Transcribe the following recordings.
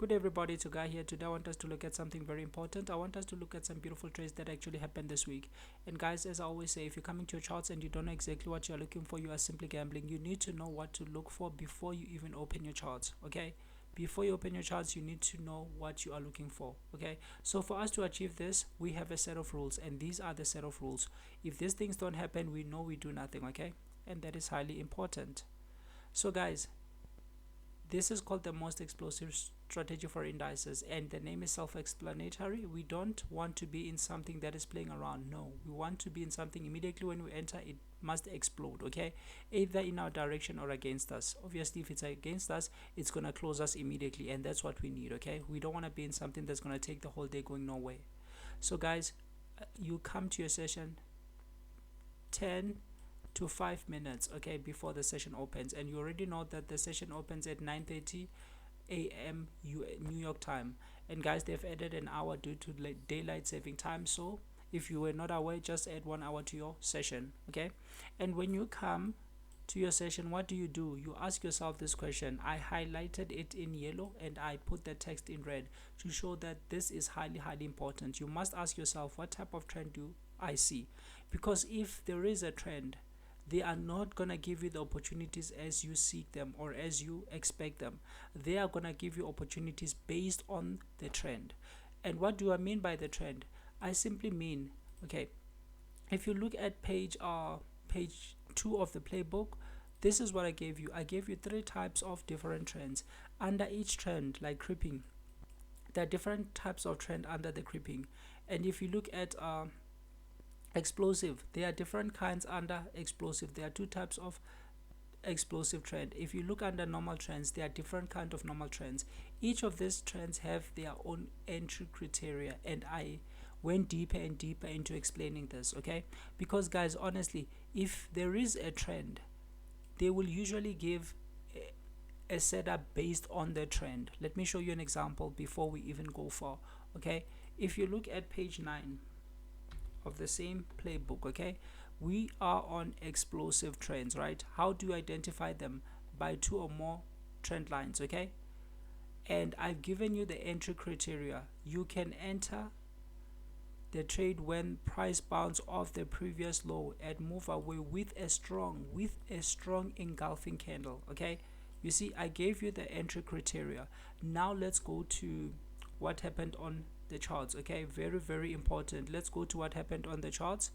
Good everybody, to Guy here. Today I want us to look at something very important. I want us to look at some beautiful trades that actually happened this week. And guys, as I always say, if you're coming to your charts and you don't know exactly what you're looking for, you are simply gambling. You need to know what to look for before you even open your charts, okay? Before you open your charts, you need to know what you are looking for, okay? So for us to achieve this, we have a set of rules, and these are the set of rules. If these things don't happen, we know we do nothing, okay? And that is highly important. So guys, this is called the most explosive strategy for indices, and the name is self-explanatory. We don't want to be in something that is playing around. No, we want to be in something immediately when we enter. It must explode, okay, either in our direction or against us. Obviously, if it's against us, it's gonna close us immediately, and that's what we need, okay? We don't want to be in something that's gonna take the whole day going nowhere. So guys, you come to your session 10 to 5 minutes, okay, before the session opens, and you already know that the session opens at 9:30 a.m. New York time. And guys, they've added an hour due to daylight saving time, so if you were not aware, just add 1 hour to your session, okay? And when you come to your session, what do? You ask yourself this question. I highlighted it in yellow and I put the text in red to show that this is highly important. You must ask yourself, what type of trend do I see? Because if there is a trend, they are not going to give you the opportunities as you seek them or as you expect them. They are going to give you opportunities based on the trend. And what do I mean by the trend? I simply mean, okay, if you look at page 2 of the playbook, this is what I gave you. I gave you 3 types of different trends. Under each trend, like creeping, there are different types of trend under the creeping. And if you look at explosive, there are different kinds under explosive. There are 2 types of explosive trend. If you look under normal trends, there are different kind of normal trends. Each of these trends have their own entry criteria, and I went deeper and deeper into explaining this, okay? Because guys, honestly, if there is a trend, they will usually give a setup based on the trend. Let me show you an example before we even go far, okay? If you look at page 9 of the same playbook, okay, we are on explosive trends, right? How do you identify them? By 2 or more trend lines, okay? And I've given you the entry criteria. You can enter the trade when price bounce off the previous low and move away with a strong engulfing candle, okay? You see, I gave you the entry criteria. Now let's go to what happened on the charts, okay? Very important. Let's go to what happened on the charts.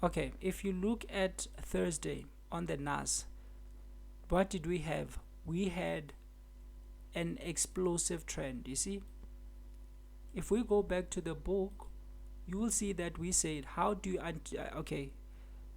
Okay, if you look at Thursday on the NAS, what did we have? We had an explosive trend. You see, if we go back to the book, you will see that we said, how do you okay,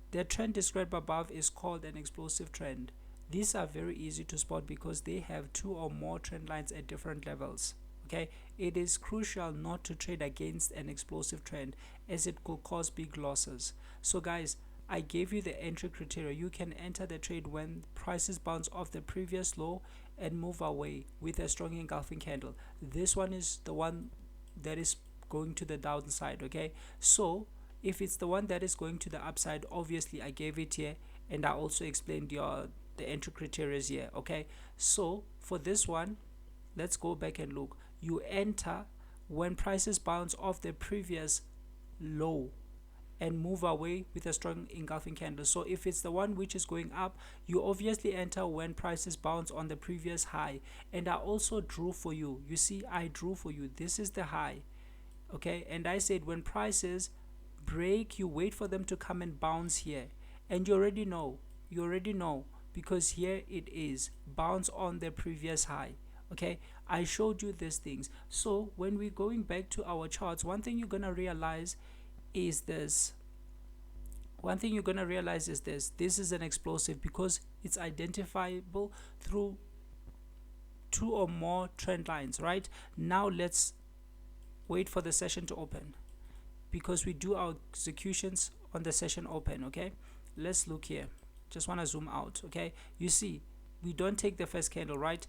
the trend described above is called an explosive trend. These are very easy to spot because they have 2 or more trend lines at different levels, okay? It is crucial not to trade against an explosive trend as it could cause big losses. So guys, I gave you the entry criteria. You can enter the trade when prices bounce off the previous low and move away with a strong engulfing candle. This one is the one that is going to the downside, okay? So if it's the one that is going to the upside, obviously I gave it here, and I also explained the entry criteria here, okay? So for this one, let's go back and look. You enter when prices bounce off the previous low and move away with a strong engulfing candle. So if it's the one which is going up, you obviously enter when prices bounce on the previous high. And I also drew for you. You see, I drew for you. This is the high, okay? And I said when prices break, you wait for them to come and bounce here. And you already know because here it is, bounce on the previous high, okay? I showed you these things. So when we're going back to our charts, one thing you're gonna realize is this. This is an explosive because it's identifiable through 2 or more trend lines, right? Now let's wait for the session to open because we do our executions on the session open, okay? Let's look here. Just want to zoom out, okay? You see, we don't take the first candle, right?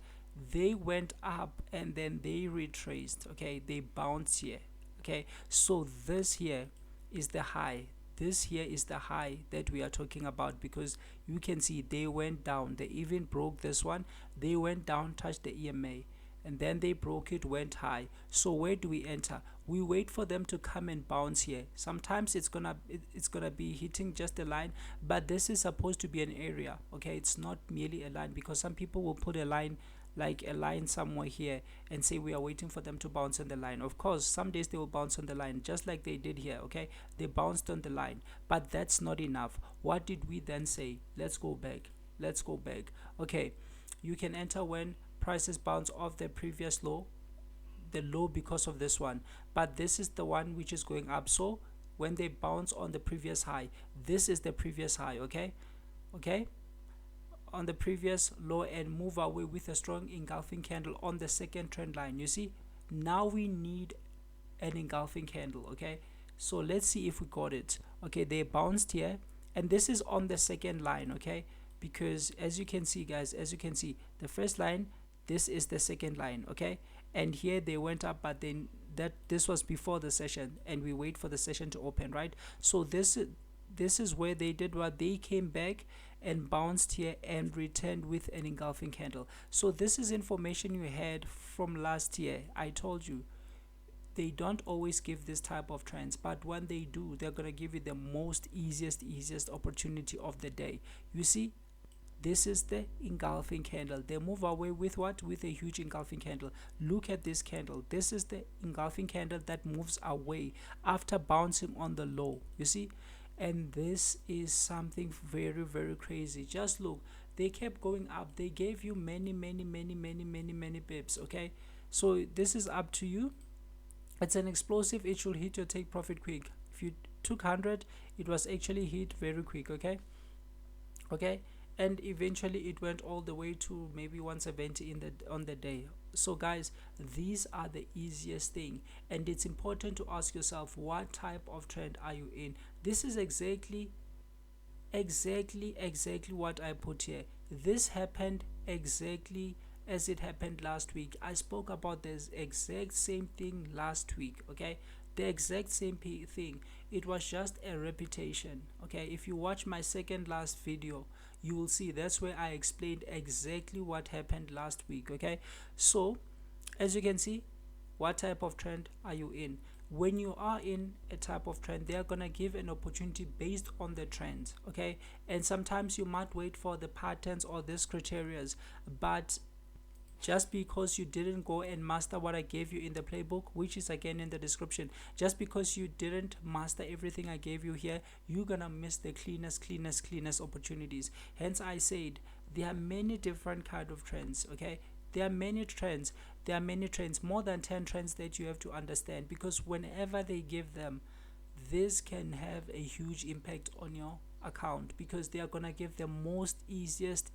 They went up and then they retraced, okay? They bounced here, okay? So this here is the high. This here is the high that we are talking about because you can see they went down. They even broke this one. They went down, touched the EMA, and then they broke it, went high. So where do we enter? We wait for them to come and bounce here. Sometimes it's gonna be hitting just a line, but this is supposed to be an area, okay? It's not merely a line, because some people will put a line, like a line somewhere here, and say we are waiting for them to bounce on the line. Of course, some days they will bounce on the line, just like they did here, okay? They bounced on the line, but that's not enough. What did we then say? Let's go back. Okay, you can enter when prices bounce off the previous low, the low because of this one, but this is the one which is going up. So when they bounce on the previous high, this is the previous high, okay? On the previous low, and move away with a strong engulfing candle on the second trend line. You see, now we need an engulfing candle, okay? So let's see if we got it. Okay, they bounced here, and this is on the second line, okay? Because as you can see, guys, as you can see, the first line, this is the second line, okay? And here they went up, but then this was before the session, and we wait for the session to open, right? So this is where they did what, they came back and bounced here and returned with an engulfing candle. So this is information you had from last year. I told you they don't always give this type of trends, but when they do, they're gonna give you the most easiest opportunity of the day. You see, this is the engulfing candle. They move away with what? With a huge engulfing candle. Look at this candle. This is the engulfing candle that moves away after bouncing on the low. You see, and this is something very crazy. Just look, they kept going up. They gave you many pips, okay? So this is up to you. It's an explosive. It should hit your take profit quick. If you took 100, it was actually hit very quick, okay? And eventually it went all the way to maybe 170 on the day. So guys, these are the easiest thing, and it's important to ask yourself, what type of trend are you in? This is exactly what I put here. This happened exactly as it happened last week. I spoke about this exact same thing last week, okay? The exact same thing. It was just a repetition, okay? If you watch my second last video, you will see that's where I explained exactly what happened last week, okay? So as you can see, what type of trend are you in? When you are in a type of trend, they are gonna give an opportunity based on the trends, okay? And sometimes you might wait for the patterns or these criterias, but just because you didn't go and master what I gave you in the playbook, which is again in the description, just because you didn't master everything I gave you here, you're gonna miss the cleanest opportunities. Hence I said there are many different kind of trends, okay? There are many trends, more than 10 trends that you have to understand, because whenever they give them, this can have a huge impact on your account, because they are gonna give the most easiest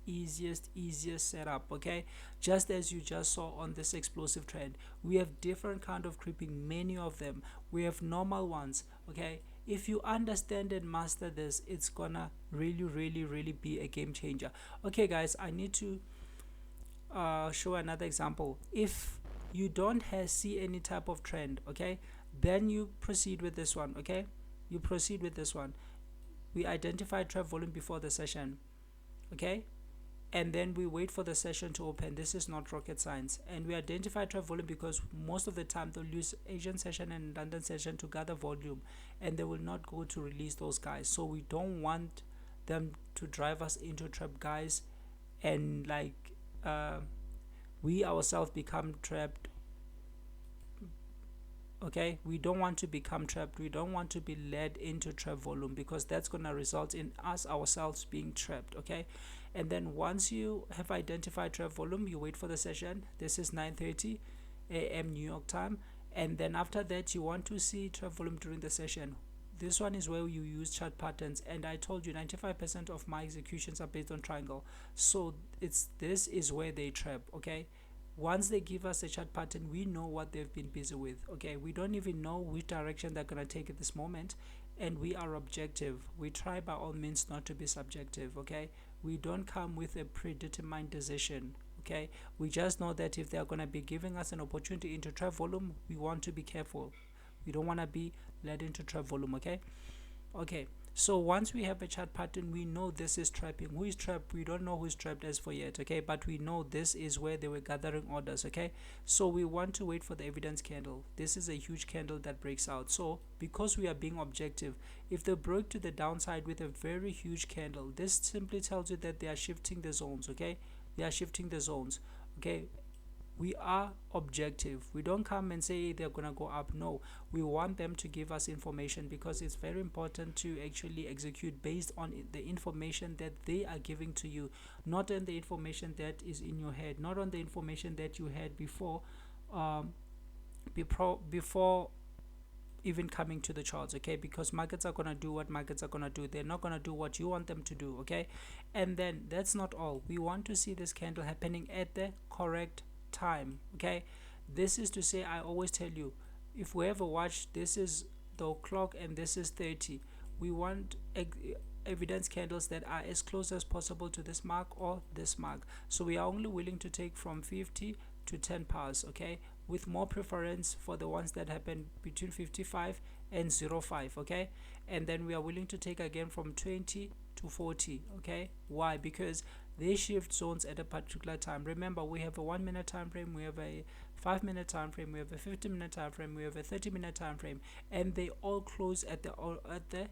setup, okay? Just as you just saw on this explosive trend, we have different kind of creeping, many of them. We have normal ones, okay? If you understand and master this, it's gonna really be a game changer. Okay guys, I need to show another example. If you don't see any type of trend, okay, then you proceed with this one, okay? You proceed with this one. We identify trap volume before the session, okay, and then we wait for the session to open. This is not rocket science. And we identify trap volume because most of the time they'll use Asian session and London session to gather volume, and they will not go to release those guys. So we don't want them to drive us into trap, guys, and like we ourselves become trapped, okay? We don't want to become trapped. We don't want to be led into trap volume, because that's going to result in us ourselves being trapped, okay? And then once you have identified trap volume, you wait for the session. This is 9:30 a.m. New York time, and then after that you want to see trap volume during the session. This one is where you use chart patterns, and I told you 95% of my executions are based on triangle. So this is where they trap, okay? Once they give us a chart pattern, we know what they've been busy with, okay? We don't even know which direction they're gonna take at this moment, and we are objective. We try by all means not to be subjective, okay? We don't come with a predetermined decision, okay? We just know that if they're gonna be giving us an opportunity into trap volume, we want to be careful. We don't want to be led into trap volume, okay? So once we have a chart pattern, we know this is trapping. Who is trapped? We don't know who's trapped as for yet, okay, but we know this is where they were gathering orders, okay. So we want to wait for the evidence candle. This is a huge candle that breaks out. So because we are being objective, if they broke to the downside with a very huge candle, this simply tells you that they are shifting the zones, okay. They are shifting the zones, okay. We are objective. We don't come and say they're gonna go up. No, we want them to give us information, because it's very important to actually execute based on the information that they are giving to you, not on the information that is in your head, not on the information that you had before before even coming to the charts, okay, because markets are going to do what markets are going to do. They're not going to do what you want them to do, okay. And then that's not all. We want to see this candle happening at the correct time, okay. This is to say, I always tell you, if we ever watch, this is the clock and this is 30, we want evidence candles that are as close as possible to this mark or this mark. So we are only willing to take from 50 to 10 powers, okay, with more preference for the ones that happen between 55 and 05, okay. And then we are willing to take again from 20 to 40, okay. Why? Because they shift zones at a particular time. Remember, we have a 1 minute time frame, we have a 5-minute time frame, we have a 50-minute time frame, we have a 30-minute time frame, and they all close at the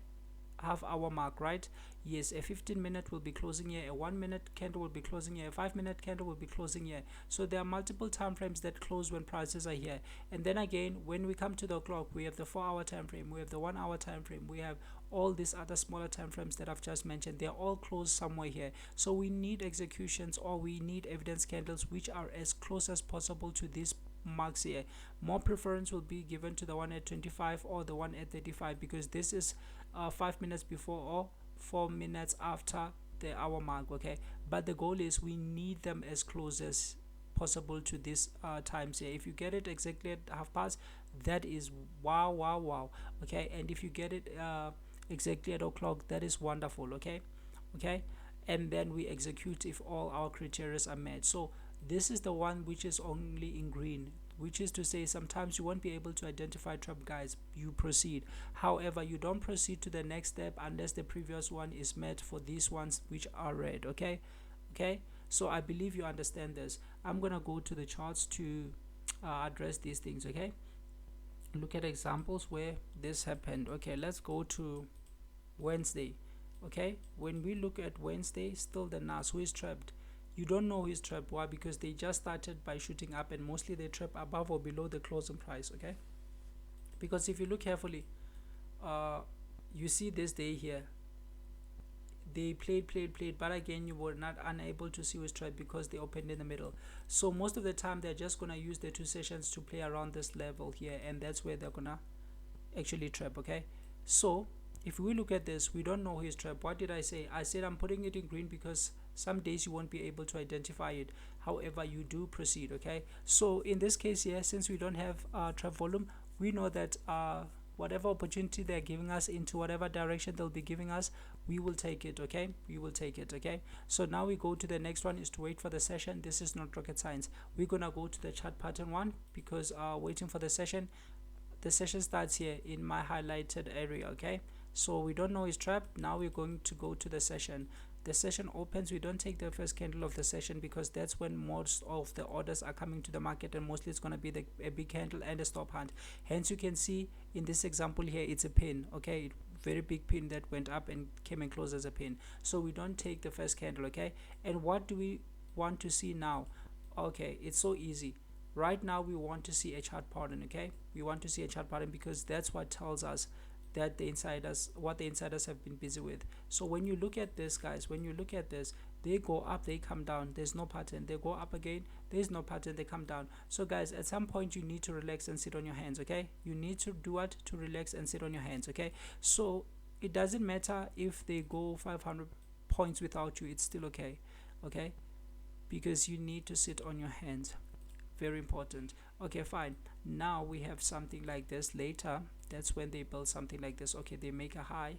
half-hour mark, right? Yes, a 15-minute will be closing here, a 1-minute candle will be closing here, a 5-minute candle will be closing here. So there are multiple time frames that close when prices are here. And then again, when we come to the clock, we have the 4-hour time frame, we have the 1-hour time frame, we have all these other smaller time frames that I've just mentioned. They're all closed somewhere here. So we need executions, or we need evidence candles which are as close as possible to these marks here. More preference will be given to the one at 25 or the one at 35, because this is 5 minutes before or 4 minutes after the hour mark, okay. But the goal is we need them as close as possible to these times here. If you get it exactly at half past, that is wow, okay. And if you get it exactly at o'clock, that is wonderful, okay. And then we execute if all our criteria are met. So this is the one which is only in green, which is to say sometimes you won't be able to identify trap, guys. You proceed. However, you don't proceed to the next step unless the previous one is met for these ones which are red, okay. So I believe you understand this. I'm gonna go to the charts to address these things, okay. Look at examples where this happened. Okay, let's go to Wednesday, okay. When we look at Wednesday, still the NAS, who is trapped? You don't know who is trapped. Why? Because they just started by shooting up, and mostly they trap above or below the closing price, okay. Because if you look carefully, you see this day here, they played, but again you were not unable to see who is trapped because they opened in the middle. So most of the time they're just gonna use the 2 sessions to play around this level here, and that's where they're gonna actually trap, okay. So if we look at this, we don't know who is trapped. What did I say? I said I'm putting it in green because some days you won't be able to identify it. However, you do proceed, okay. So in this case here, since we don't have trap volume, we know that whatever opportunity they're giving us into whatever direction they'll be giving us, we will take it, okay. We will take it, okay. So now we go to the next one, is to wait for the session. This is not rocket science. We're gonna go to the chart pattern one, because waiting for the session starts here in my highlighted area, okay. So we don't know his trap. Now we're going to go to the session. The session opens. We don't take the first candle of the session because that's when most of the orders are coming to the market, and mostly it's going to be a big candle and a stop hunt. Hence you can see in this example here, it's a pin, okay. Very big pin that went up and came and closed as a pin. So we don't take the first candle, okay. And what do we want to see now? Okay, it's so easy. Right now we want to see a chart pattern, okay. We want to see a chart pattern because that's what tells us that what the insiders have been busy with. So when you look at this, guys, when you look at this, they go up, they come down, there's no pattern. They go up again, there's no pattern, they come down. So guys, at some point you need to relax and sit on your hands, okay. You need to do what? To relax and sit on your hands, okay. So it doesn't matter if they go 500 points without you, it's still okay, because you need to sit on your hands. Very important. Okay, fine. Now we have something like this later. That's when they build something like this. Okay, they make a high.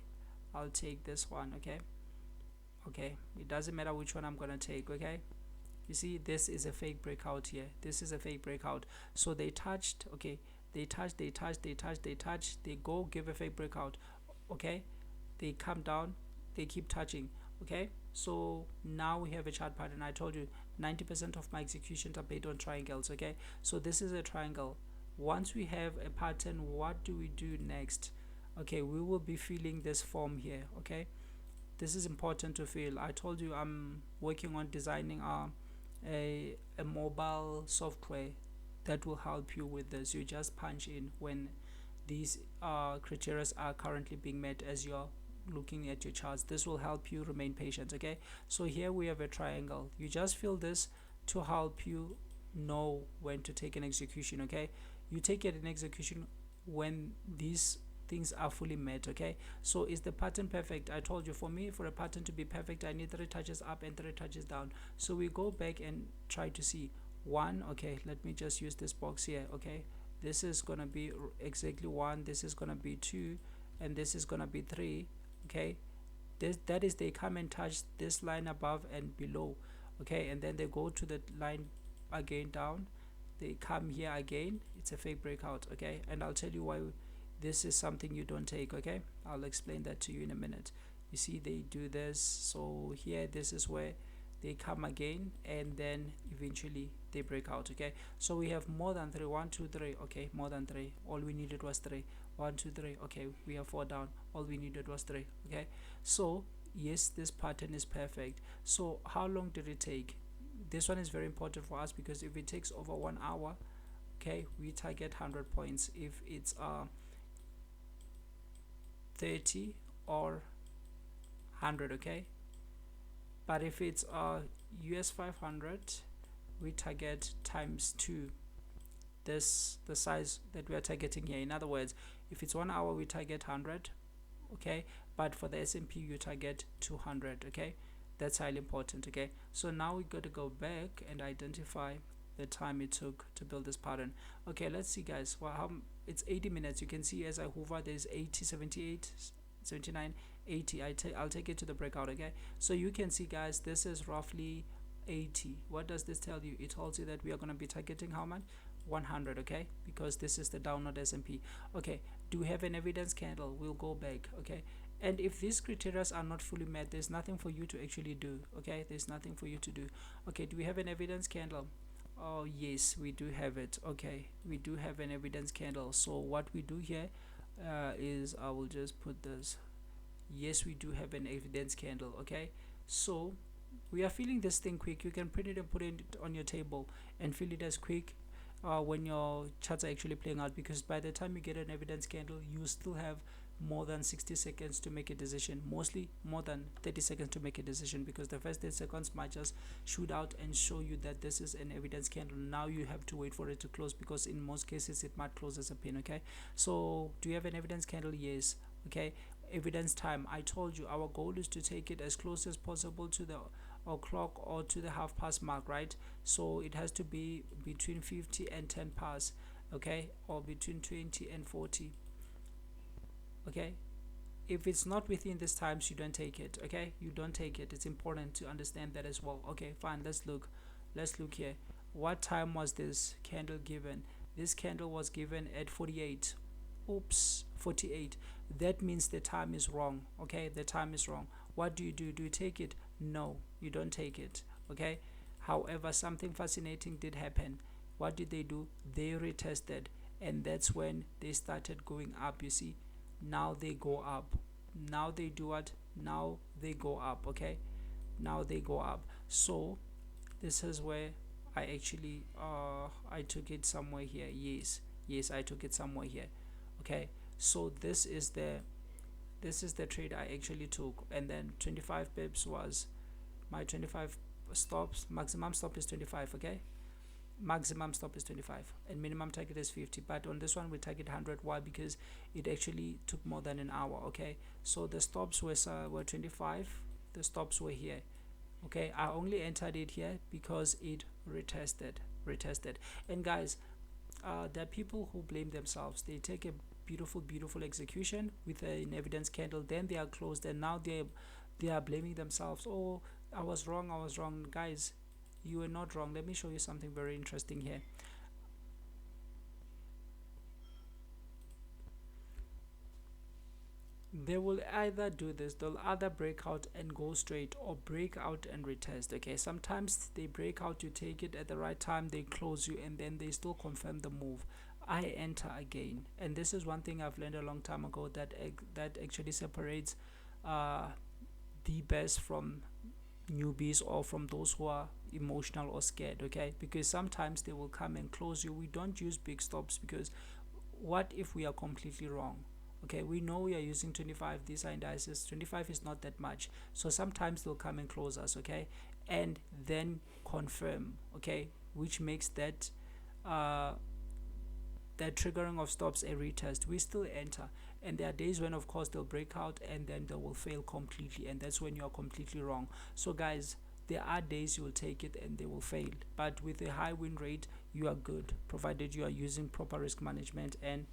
I'll take this one, okay. It doesn't matter which one I'm gonna take, okay. You see, this is a fake breakout here. This is a fake breakout. So they touched, okay, they touch, they go give a fake breakout, okay. they come down, they keep touching. Okay, so now we have a chart pattern. I told you 90% of my executions are based on triangles. Okay, so this is a triangle. Once we have a pattern, what do we do next? Okay, we will be filling this form here. Okay, this is important to fill. I told you I'm working on designing a mobile software that will help you with this. You just punch in when these criteria are currently being met as you're looking at your charts. This will help you remain patient. Okay, so here we have a triangle. You just fill this to help you know when to take an execution. Okay, you take it in execution when these things are fully met. Okay, so is the pattern perfect? I told you, for me, for a pattern to be perfect, I need 3 touches up and 3 touches down. So we go back and try to see one. Okay, let me just use this box here. Okay, this is gonna be exactly 1, this is gonna be 2, and this is gonna be 3. Okay, that is, they come and touch this line above and below. Okay, and then they go to the line again down, they come here again. It's a fake breakout. Okay, and I'll tell you why this is something you don't take. Okay, I'll explain that to you in a minute. You see, they do this. So here, this is where they come again, and then eventually they break out. Okay, so we have more than 3. 1 2 3. Okay, more than 3. All we needed was 3. 1 2 3. Okay, we have 4 down. All we needed was 3. Okay, so yes, this pattern is perfect. So how long did it take? This one is very important for us, because if it takes over 1 hour, okay, we target 100 points. If it's 30 or 100. Okay, but if it's US 500, we target times 2 this, the size that we are targeting here. In other words, if it's 1 hour, we target 100. Okay, but for the S&P, you target 200. Okay, that's highly important. Okay, so now we got to go back and identify the time it took to build this pattern. Okay, let's see, guys. Well, how it's 80 minutes. You can see as I hover, there's 80, 78, 79, 80. I'll take it to the breakout. Okay, so you can see, guys, this is roughly 80. What does this tell you? It tells you that we are going to be targeting how much? 100. Okay, because this is the downward S&P. Okay, do we have an evidence candle? We'll go back. Okay, and if these criteria are not fully met, there's nothing for you to actually do. Okay, there's nothing for you to do. Okay, do we have an evidence candle? Oh yes, we do have it. Okay, we do have an evidence candle. So what we do here is, I will just put this. Yes, we do have an evidence candle. Okay, so we are filling this thing quick. You can print it and put it on your table and fill it as quick when your charts are actually playing out, because by the time you get an evidence candle, you still have more than 60 seconds to make a decision, mostly more than 30 seconds to make a decision, because the first 30 seconds might just shoot out and show you that this is an evidence candle. Now you have to wait for it to close, because in most cases it might close as a pin. Okay, so do you have an evidence candle? Yes. Okay, evidence time, I told you our goal is to take it as close as possible to the o'clock or to the half past mark, right? So it has to be between 50 and 10 past. Okay, or between 20 and 40. Okay, if it's not within these times, you don't take it. Okay, you don't take it. It's important to understand that as well. Okay, fine, let's look here. What time was this candle given? This candle was given at 48. Oops, 48. That means the time is wrong. Okay, the time is wrong. What do? Do you take it? No, you don't take it. Okay, however, something fascinating did happen. What did they do? They retested, and that's when they started going up. You see, now they go up. Now they do what? Now they go up. Okay, now they go up. So this is where I actually I took it somewhere here. Yes, I took it somewhere here. Okay, so this is the trade I actually took, and then 25 pips was my 25 stops. Maximum stop is 25. Okay, maximum stop is 25 and minimum target is 50, but on this one we target 100. Why? Because it actually took more than an hour. Okay, so the stops were 25. The stops were here. Okay, I only entered it here because it retested. And guys, there are people who blame themselves. They take a beautiful execution with an evidence candle, then they are closed, and now they are blaming themselves. Oh, I was wrong. Guys, you are not wrong. Let me show you something very interesting here. They will either do this, they'll either break out and go straight, or break out and retest. Okay, sometimes they break out, you take it at the right time, they close you, and then they still confirm the move. I enter again. And this is one thing I've learned a long time ago, that that actually separates uh the best from newbies, or from those who are emotional or scared. Okay, because sometimes they will come and close you. We don't use big stops, because what if we are completely wrong? Okay, we know we are using 25, these are indices, 25 is not that much, so sometimes they'll come and close us. Okay, and then confirm. Okay, which makes that uh that triggering of stops a retest. We still enter, and there are days when of course they'll break out and then they will fail completely, and that's when you are completely wrong. So guys, there are days you will take it and they will fail, but with a high win rate you are good, provided you are using proper risk management and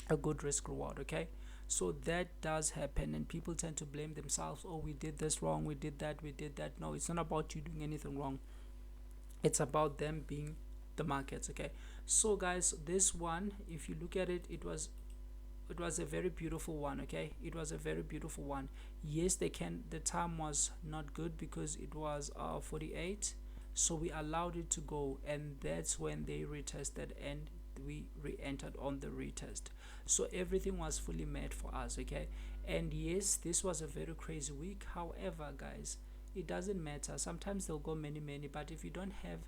a good risk reward. Okay, so that does happen, and people tend to blame themselves. Oh, we did this wrong, we did that, we did that. No, it's not about you doing anything wrong, it's about them being the markets. Okay, so guys, this one, if you look at it, it was a very beautiful one. Okay, it was a very beautiful one. Yes, the time was not good because it was 48, so we allowed it to go, and that's when they retested and we re-entered on the retest. So everything was fully met for us. Okay, and yes, this was a very crazy week. However, guys, it doesn't matter. Sometimes they'll go many, but if you don't have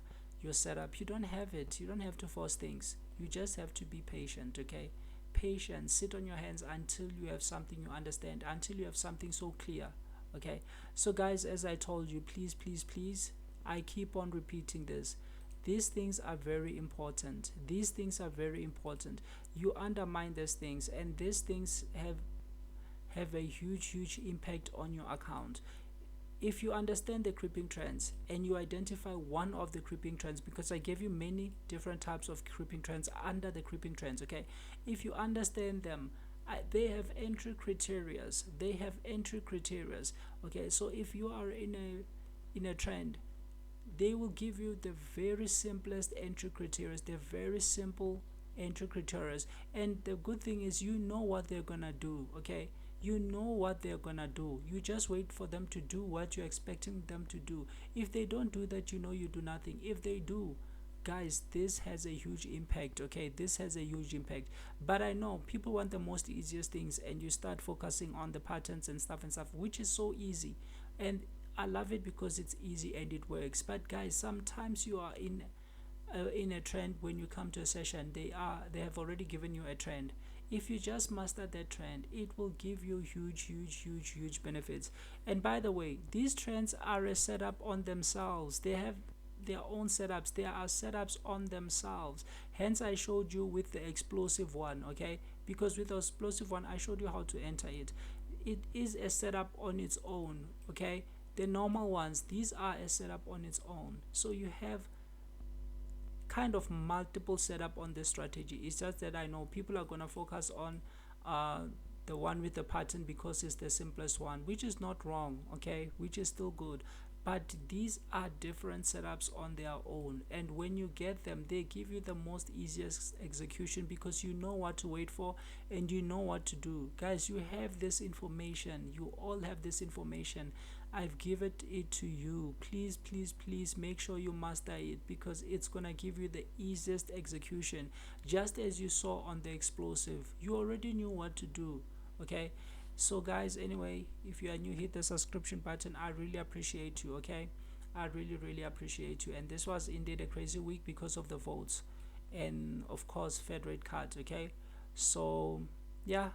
your setup, you don't have it. You don't have to force things, you just have to be patient. Okay, patience, sit on your hands until you have something you understand, until you have something so clear. Okay, so guys, as I told you, please, I keep on repeating this, these things are very important. These things are very important. You undermine these things, and these things have a huge impact on your account. If you understand the creeping trends and you identify one of the creeping trends, because I gave you many different types of creeping trends under the creeping trends. Okay, if you understand them, they have entry criterias, okay, so if you are in a trend, they will give you the very simplest entry criteria, the very simple entry criteria. And the good thing is, you know what they're gonna do. Okay, you know what they're gonna do, you just wait for them to do what you're expecting them to do. If they don't do that, you know you do nothing. If they do, guys, this has a huge impact. Okay, this has a huge impact. But I know people want the most easiest things, and you start focusing on the patterns and stuff, which is so easy, and I love it because it's easy and it works. But guys, sometimes you are in a trend. When you come to a session, they have already given you a trend. If you just master that trend, it will give you huge benefits. And by the way, these trends are a setup on themselves. They have their own setups. They are setups on themselves. Hence I showed you with the explosive one. Okay, because with the explosive one I showed you how to enter it. It is a setup on its own. Okay, the normal ones, these are a setup on its own. So you have kind of multiple setup on this strategy. It's just that I know people are going to focus on the one with the pattern because it's the simplest one, which is not wrong. Okay, which is still good, but these are different setups on their own, and when you get them, they give you the most easiest execution because you know what to wait for and you know what to do. Guys, you have this information, you all have this information. I've given it to you. Please make sure you master it, because it's gonna give you the easiest execution. Just as you saw on the explosive, you already knew what to do. Okay, so guys, anyway, if you are new, hit the subscription button. I really appreciate you. Okay, I really appreciate you. And this was indeed a crazy week because of the votes and of course Fed rate cuts. Okay, so yeah,